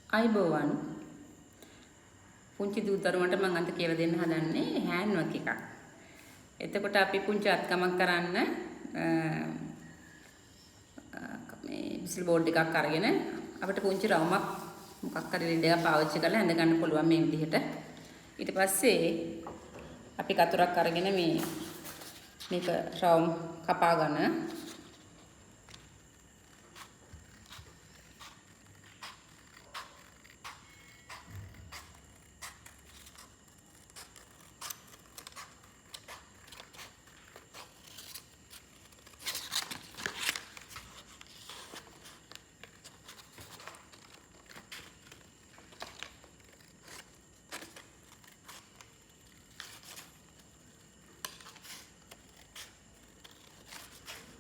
අයිබෝවන් පුංචි දූ දරුවන්ට මම අද කියලා දෙන්න හදන්නේ HandWork එකක්. එතකොට අපි පුංචි අත්කමක් කරන්න මේ විසිල් බෝඩ් එකක් අරගෙන අපිට පුංචි රවුමක් මොකක් හරි ලෙඩයක් පාවිච්චි කරලා ඇඳ ගන්න පුළුවන් මේ විදිහට. ඊට පස්සේ අපි කතරක් අරගෙන මේක රවුම් කපා ගන්න.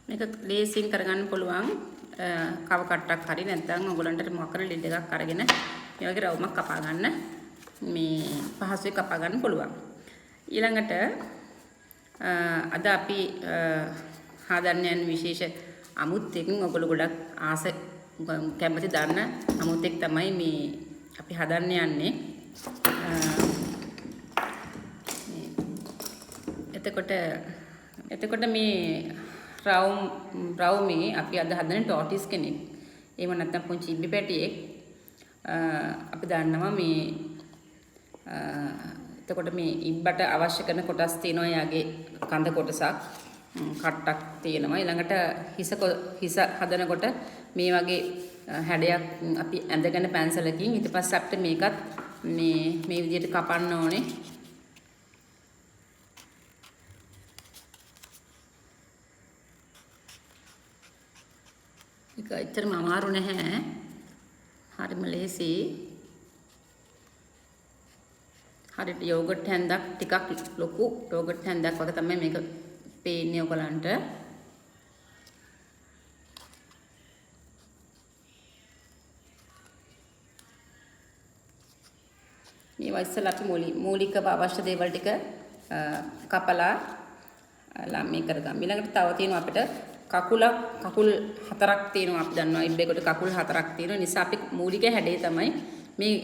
මේක ලේසියෙන් කරගන්න පුළුවන් කව කට්ටක් හරි නැත්නම් ඔයගලන්ට මොකක් හරි ලීඩ් එකක් අරගෙන මේ වගේ රවුමක් කපා ගන්න මේ පහසුවෙන් කපා ගන්න පුළුවන්. ඊළඟට අද අපි හදන්න යන විශේෂ අමුත්තකින් ඔයගොල්ලෝ ගොඩක් ආස කැමති දන්න අමුත්තෙක් තමයි මේ අපි හදන්න යන්නේ. එතකොට මේ රවුමේ අපි අද හදන්නේ tortoise කෙනෙක්. එහෙම නැත්නම් පුංචි ඉබ්බි පැටියෙක්. අපි දන්නවා මේ එතකොට මේ ඉබ්බට අවශ්‍ය කරන කොටස් තියෙනවා. යාගේ කඳ කොටසක් කට්ටක් තියෙනවා. ඊළඟට හිස හදනකොට මේ වගේ හැඩයක් අපි ඇඳගෙන පැන්සලකින් ඊට පස්සේ අපිට මේකත් මේ විදිහට කපන්න ඕනේ. ඒක ඇත්තටම අමාරු නැහැ. හරිම ලේසි. හරියට යෝගට් හැන්දක් ටිකක් ලොකු යෝගට් හැන්දක් වගේ තමයි මේක පේන්නේ ඔයගලන්ට. මේ වයිසලා අපි මූලිකව අවශ්‍ය දේවල් ටික කපලා ළමයි කරගමු. ඊළඟට තව තියෙනවා අපිට කකුල් 4ක් තියෙනවා. අපි දන්නවා ඉබ්බෙකුට කකුල් 4ක් තියෙන නිසා අපි මූලික හැඩේ තමයි මේ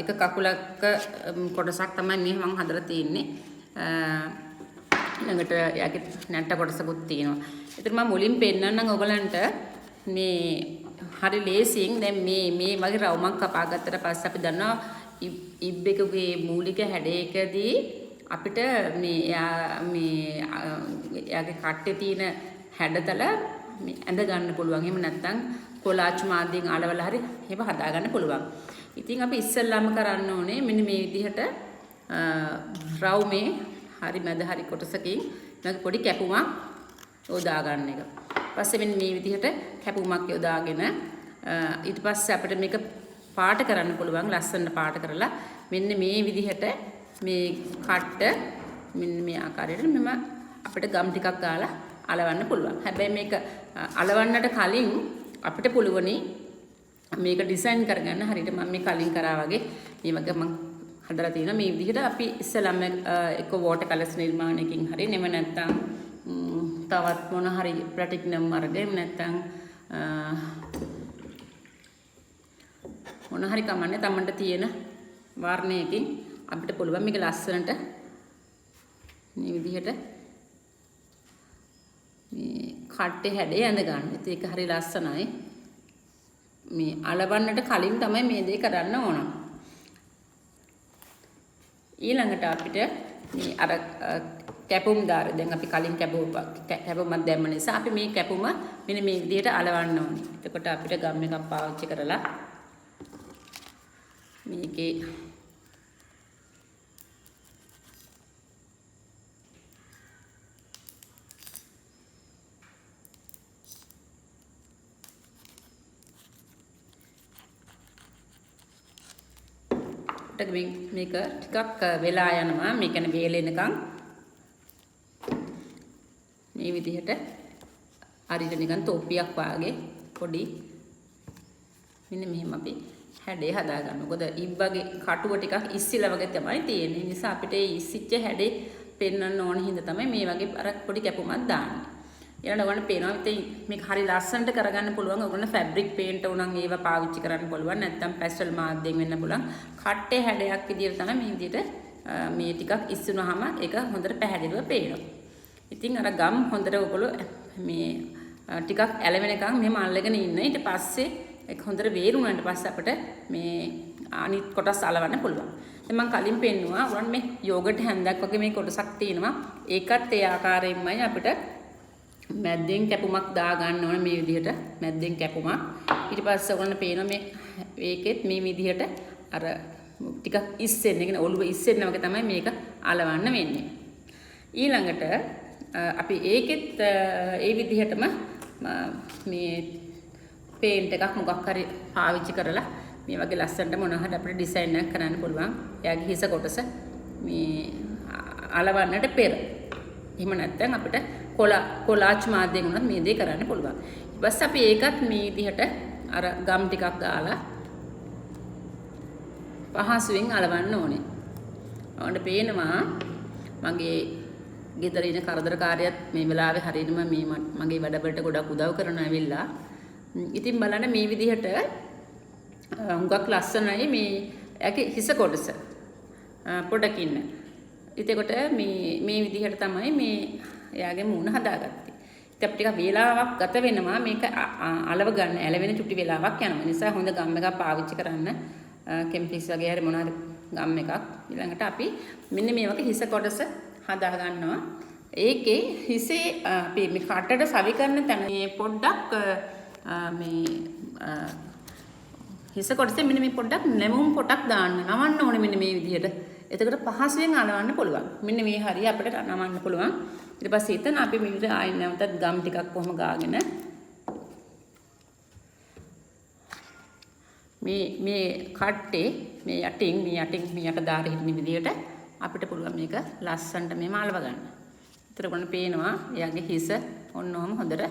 එක කකුලක කොටසක් තමයි මේ මම හදලා තියෙන්නේ. ඊළඟට යාගේ නැට්ට කොටසකුත් තියෙනවා. ඒතර මම මුලින් පෙන්නන්නම් ඔයගලන්ට මේ හරි ලේසියෙන් දැන් මේ වගේ රවුමක් කපා ගත්තට පස්සේ අපි දන්නවා ඉබ්බෙකුගේ මූලික හැඩයකදී අපිට යාගේ කට්ටේ තියෙන හැඩතල ඇඳ ගන්න පුළුවන්. එහෙම නැත්නම් කොලාච් මාධ්‍යයෙන් අලවලා හරි එහෙම හදා ගන්න පුළුවන්. ඉතින් අපි ඉස්සෙල්ලාම කරන්න ඕනේ මෙන්න මේ විදිහට රවුමේ හරි මැද හරි කොටසකින් නැග පොඩි කැපුමක් යොදා ගන්න එක. ඊපස්සේ මෙන්න මේ විදිහට කැපුමක් යොදාගෙන ඊට පස්සේ අපිට මේක පාට කරන්න පුළුවන්. ලස්සනට පාට කරලා මෙන්න මේ විදිහට මේ කට්ට මෙන්න මේ ආකාරයට මෙම අපිට ගම් ටිකක් ගාලා අලවන්න පුළුවන්. හැබැයි මේක අලවන්නට කලින් අපිට පුළුවනි මේක ඩිසයින් කරගන්න. හරියට මම මේ කලින් කරා වගේ මේ වගේ මම හදලා තියෙනවා. මේ විදිහට අපි ඉස්සෙල්ලාම එක වෝටර් කලර්ස් නිර්මාණයකින් හරි නෙම නැත්තම් තවත් මොන හරි ප්ලැටිනම් අරගෙන නැත්තම් මොන හරි කමන්නේ තමන්ට තියෙන වර්ණයකින් අපිට පුළුවන් මේක ලස්සනට මේ විදිහට මේ කට්ටේ හැඩය ඇඳ ගන්න. ඒක හරි ලස්සනයි. මේ අලවන්නට කලින් තමයි මේ දේ කරන්න ඕන. ඊළඟට අපිට මේ අර කැපුම් දාර දැන් අපි කලින් කැපුමක් දැම්ම නිසා අපි මේ කැපුම මෙන්න මේ විදිහට අලවන්න ඕනේ. එතකොට අපිට ගම් එකක් පාවිච්චි කරලා මේකේ මේක ටිකක් වෙලා යනවා. මේ කියන්නේ වේලෙනකන් මේ විදිහට හරියට නිකන් තොප්පියක් වාගේ පොඩි මෙන්න මෙහෙම අපි හැඩේ හදා ගන්න. මොකද ඉබ්බගේ කටුව ටිකක් ඉස්සිලා වගේ තමයි තියෙන්නේ. නිසා අපිට ඒ ඉස්සිච්ච හැඩේ පෙන්වන්න ඕන හින්දා තමයි මේ වගේ අර පොඩි කැපුමක් දාන්නේ. ඊළඟට ඔයගොල්ලෝ පේනවා ඉතින් මේක හරි ලස්සනට කරගන්න පුළුවන්. ඔයගොල්ලෝ ෆැබ්‍රික් පේන්ට් උනන් ඒව පාවිච්චි කරන්න පුළුවන්. නැත්නම් පැස්ටල් මාධ්‍යයෙන් වෙන්න පුළුවන්. කට්ටේ හැඩයක් විදියට තමයි මේ විදියට මේ ටිකක් ඉස්සුනහම ඒක හොඳට පැහැදිලිව පේනවා. ඉතින් අර ගම් හොඳට ඔයගොල්ලෝ මේ ටිකක් ඇලවෙනකන් මෙහෙම අල්ලගෙන ඉන්න. ඊට පස්සේ ඒක හොඳට වේරුණාට පස්සේ අපිට මේ අනිත් කොටස් අලවන්න පුළුවන්. දැන් මම කලින් පෙන්නුවා උරන් මේ යෝගට් හැන්දක් වගේ මේ කොටසක් තියෙනවා. ඒකත් ඒ ආකාරයෙන්මයි අපිට මැද්දෙන් කැපුමක් දා ගන්න ඕන මේ විදිහට මැද්දෙන් කැපුමක්. ඊට පස්සේ ඔයගොල්ලෝ පේනවා මේ ඒකෙත් මේ විදිහට අර ටිකක් ඉස්සෙන්න, කියන්නේ ඔළුව ඉස්සෙන්න වගේ තමයි මේක අලවන්න වෙන්නේ. ඊළඟට අපි ඒකෙත් ඒ විදිහටම මේ පේන්ට් එකක් මොකක් හරි පාවිච්චි කරලා මේ වගේ ලස්සනට මොනවා හරි අපිට ඩිසයින් එකක් කරන්න පුළුවන්. එයාගේ හිස කොටස මේ අලවන්නට පෙර. එහෙම නැත්නම් අපිට කොලාච් මාධ්‍යයෙන් උනත් මේ දේ කරන්න පුළුවන්. ඊට පස්සේ අපි ඒකත් මේ විදිහට අර ගම් ටිකක් දාලා පහසුවෙන් අලවන්න ඕනේ. ඔන්න පේනවා මගේ ගෙදර ඉන්න කරදරකාරියත් මේ වෙලාවේ හරියටම මේ මගේ වැඩවලට ගොඩක් උදව් කරන ඇවිල්ලා. ඉතින් බලන්න මේ විදිහට හුඟක් ලස්සනයි මේ ඇගේ හිස කොටස පොඩකින්න. ඉතකොට මේ විදිහට තමයි මේ එයාගේ මූණ හදාගත්තේ. ඉතින් අපිට ටිකක් වේලාවක් ගත වෙනවා මේක අලව ගන්න. ඇලවෙන චුටි වේලාවක් යනවා. නිසා හොඳ ගම් එකක් පාවිච්චි කරන්න. කෙම්පිස් වගේ හරි මොන හරි ගම් එකක්. ඊළඟට අපි මෙන්න මේ වගේ හිස කොටස හදා ගන්නවා. ඒකේ හිසේ අපි මේ කටට සවි කරන තැන මේ පොඩ්ඩක් මේ හිස කොටසේ මෙන්න මේ පොඩ්ඩක් නැමුම් පොටක් දාන්න. නවන්න ඕනේ මෙන්න මේ විදිහට. එතකොට පහසුවෙන් අලවන්න පුළුවන්. මෙන්න මේ හරිය අපිට නවන්න පුළුවන්. ඊට පස්සේ එතන අපි මෙන්න ආයෙ නැවතත් ගම් ටිකක් කොහොම ගාගෙන මේ කට්ටේ මේ යටින් මේ යට දාලා හිටින විදිහට අපිට පුළුවන් මේක ලස්සනට මේම අලව ගන්න. ඒතර ගොන්න පේනවා එයාගේ හිස ඔන්නෝම හොඳට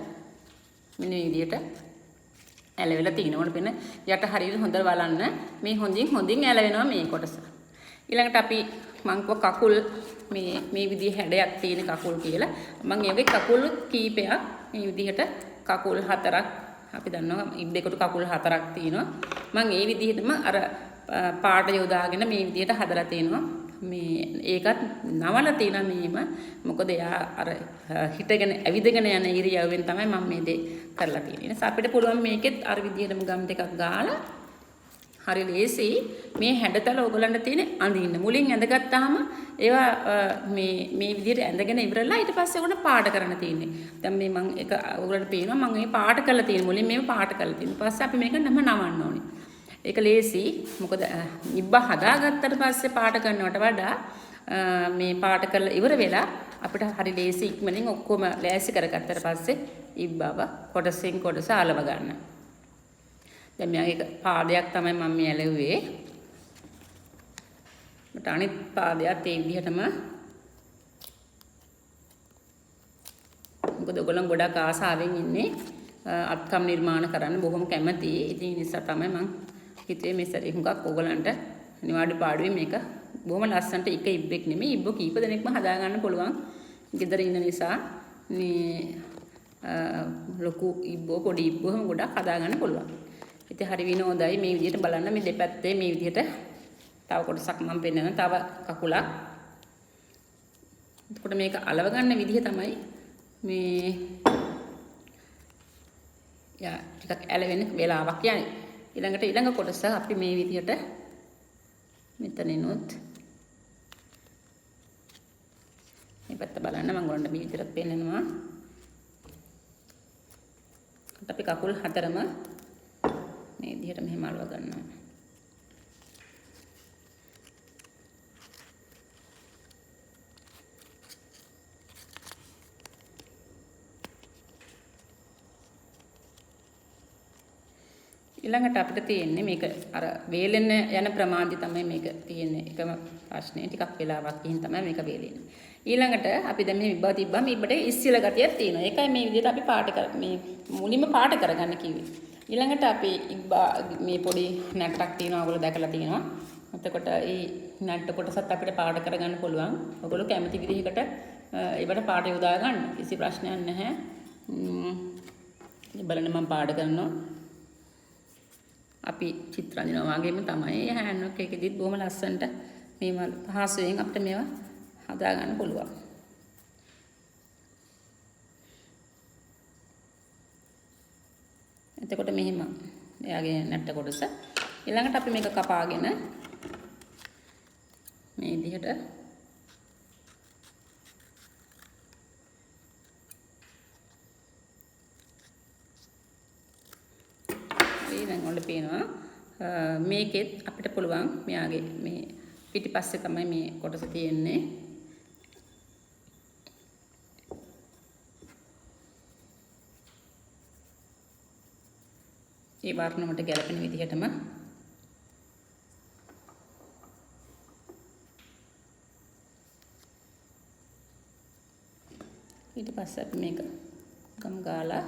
මෙන්න මේ විදිහට ඇලවෙලා තිනවල පෙන යට හරියට හොඳට බලන්න මේ හොඳින් ඇලවෙනවා මේ කොටස. ඊළඟට අපි මං කකුල් මේ විදිහේ හැඩයක් තියෙන කකුල් කියලා මං ඒ වගේ කකුල් කීපයක් මේ විදිහට කකුල් හතරක් අපි දන්නවා ඉබ්බෙකුට කකුල් හතරක් තියෙනවා. මං ඒ විදිහටම අර පාට යොදාගෙන මේ විදිහට හදලා තියෙනවා. මේ ඒකත් නවලා තියෙනවා මේම. මොකද එයා අර හිටගෙන ඇවිදගෙන යන ඉරියව්වෙන් තමයි මම මේ දේ කරලා තියෙන්නේ. නිසා අපිට පුළුවන් මේකෙත් අර විදිහටම ගම් ටිකක් ගාලා හරි ලේසි මේ හැඩතල ඕගලන්ට තියෙන අඳින්න. මුලින් ඇඳගත්තාම ඒවා මේ විදිහට ඇඳගෙන ඉවරලා ඊට පස්සේ ඔයගොල්ලෝ පාට කරන්න තියෙන්නේ. දැන් මේ මම එක ඔයගලන්ට පේනවා මම මේ පාට කරලා තියෙන මුලින් මේව පාට කරලා තියෙන. ඊට පස්සේ අපි මේක නවන්න ඕනේ. ඒක ලේසි. මොකද ඉබ්බා හදාගත්තට පස්සේ පාට කරනවට වඩා මේ පාට කරලා ඉවර වෙලා අපිට හරි ලේසි ඉක්මනින් ඔක්කොම ලෑස්ති කරගත්තට පස්සේ ඉබ්බාව කොටසෙන් කොටස අලව ගන්න. දැන් මගේ පාදයක් තමයි මම මේ ඇලුවේ. මට අනිත් පාදයට ඒ විදිහටම මොකද ඔයගොල්ලෝ ගොඩක් ආසාවෙන් ඉන්නේ අත්කම් නිර්මාණ කරන්න බොහොම කැමතියි. ඉතින් ඒ නිසා තමයි මම හිතුවේ මේ සැරේ හුඟක් ඔයගලන්ට නිවාඩු පාඩුවේ මේක බොහොම ලස්සනට එක ඉබ්බෙක් නෙමෙයි ඉබ්බෝ කීප දෙනෙක්ම හදා ගන්න පුළුවන්. ගෙදර ඉන්න නිසා මේ ලොකු ඉබ්බෝ පොඩි ඉබ්බෝ හැම ගොඩක් හදා ගන්න පුළුවන්. ඉතින් හරි විනෝදයි මේ විදිහට බලන්න මේ දෙපැත්තේ මේ විදිහට තව කොටසක් මම පෙන්නන තව කකුලක්. එතකොට මේක අලව ගන්න විදිහ තමයි මේ ටිකක් ඇලවෙන වෙලාවක් යන්නේ. ඊළඟ කොටස අපි මේ විදිහට මෙතනිනුත් මේ පැත්ත බලන්න මම ඔයගොල්ලන්ට මේ විදිහට පෙන්නනවා. අපි කකුල් හතරම මේ විදිහට මෙහෙම අලව ගන්නවා. ඊළඟට අපිට තියෙන්නේ මේක අර වේලෙන යන ප්‍රමාණය තමයි මේක තියෙන්නේ. එකම ප්‍රශ්නේ ටිකක් වෙලාවක් ගිහින් තමයි මේක වේලෙන්නේ. ඊළඟට අපි දැන් මේ ඉබ්බා තිබ්බා මේ ඉබ්බට ඉස්සිල ගතියක් තියෙනවා. ඒකයි මේ විදිහට අපි පාට කර මේ මුලින්ම පාට කරගන්න කිව්වේ. ඊළඟට අපි ඉබ්බා මේ පොඩි නැට්ටක් තියෙනවා. ඔයගොල්ලෝ දැකලා තියෙනවා. එතකොට මේ නැට්ට කොටසත් අපිට පාට කරගන්න පුළුවන්. ඔයගොල්ලෝ කැමති විදිහකට ඒවට පාට යොදා ගන්න. කිසි ප්‍රශ්නයක් නැහැ. බලන්න මම පාඩ කරනවා. අපි චිත්‍ර අඳිනවා වගේම තමයි හෑන්ඩ්වර්ක් එකේදීත් බොහොම ලස්සනට මේවා පහසුවෙන් අපිට මේවා හදා ගන්න පුළුවන්. එතකොට මෙහෙම එයාගේ නැට්ට කොටස ඊළඟට අපි මේක කපාගෙන මේ විදිහට දැන් ඔන්න පේනවා මේකෙත් අපිට පුළුවන් මෙයාගේ මේ පිටිපස්සේ තමයි මේ කොටස තියෙන්නේ. ඒ වර්ණයට ගැලපෙන විදිහටම ඊට පස්සේ අපි මේක ගම් ගාලා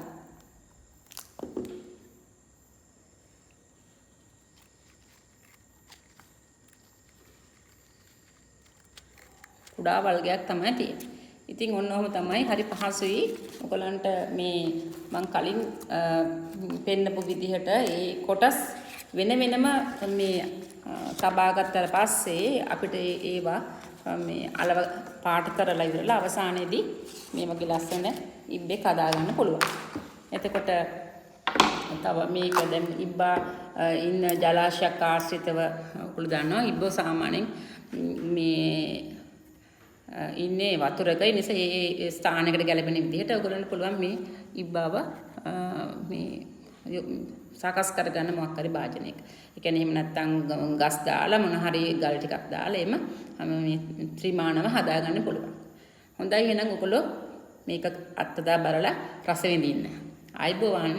කුඩා වල්ගයක් තමයි තියෙන්නේ. ඉතින් ඔන්න ඔහම තමයි හරි පහසුයි. ඔයගලන්ට මේ මම කලින් පෙන්නපු විදිහට ඒ කොටස් වෙන වෙනම මේ තබා ගත්තට පස්සේ අපිට ඒවා මේ අලව පාට කරලා ඉවරලා අවසානයේදී මේ වගේ ලස්සන ඉබ්බෙක් හදා ගන්න පුළුවන්. එතකොට තව මේක දැන් ඉබ්බා ඉන්න ජලාශයක් ආශ්‍රිතව ඔයගොල්ලෝ දන්නවා ඉබ්බෝ සාමාන්‍යයෙන් මේ ඉන්නේ වතුරක. ඒ නිසා ඒ ස්ථානයකට ගැලපෙන විදිහට ඔයගොල්ලන්ට පුළුවන් මේ ඉබ්බාව මේ සකස් කරගන්න මොකක් හරි භාජනයක. ඒ කියන්නේ එහෙම නැත්නම් ගස් දාලා මොන හරි ගල් ටිකක් දාලා එහෙම මේ ත්‍රිමාණව හදාගන්න පුළුවන්. හොඳයි එහෙනම් ඔයගොල්ලෝ මේක අත්දැක බලලා රස විඳින්න. ආයුබෝවන්.